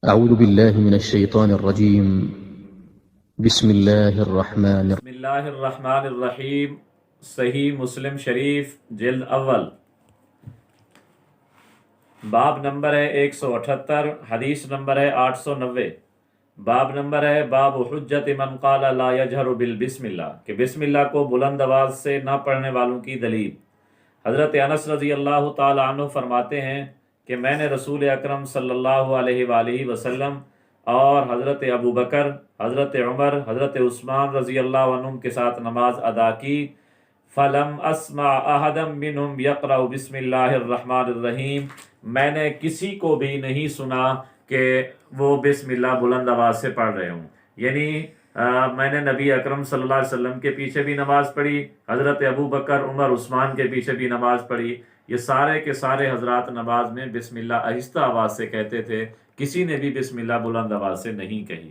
أعوذ بالله من الشيطان الرجيم. بسم الله الرحمن بسم اللہ الرحمن الرحیم۔ صحیح مسلم شریف جلد اول، باب نمبر ہے 178، حدیث نمبر ہے 890۔ باب نمبر ہے باب حجت من قال لا یجہر بالبسم اللہ، کہ بسم اللہ کو بلند آواز سے نہ پڑھنے والوں کی دلیل۔ حضرت انس رضی اللہ تعالی عنہ فرماتے ہیں کہ میں نے رسول اکرم صلی اللہ علیہ وآلہ وسلم اور حضرت ابو بکر، حضرت عمر، حضرت عثمان رضی اللہ عنہ کے ساتھ نماز ادا کی۔ فلم اسمع احدا منہم یقرأ بسم اللہ الرحمن الرحیم، میں نے کسی کو بھی نہیں سنا کہ وہ بسم اللہ بلند آواز سے پڑھ رہے ہوں۔ یعنی میں نے نبی اکرم صلی اللہ علیہ وسلم کے پیچھے بھی نماز پڑھی، حضرت ابو بکر، عمر، عثمان کے پیچھے بھی نماز پڑھی۔ یہ سارے کے سارے حضرات نماز میں بسم اللہ آہستہ آواز سے کہتے تھے، کسی نے بھی بسم اللہ بلند آواز سے نہیں کہی۔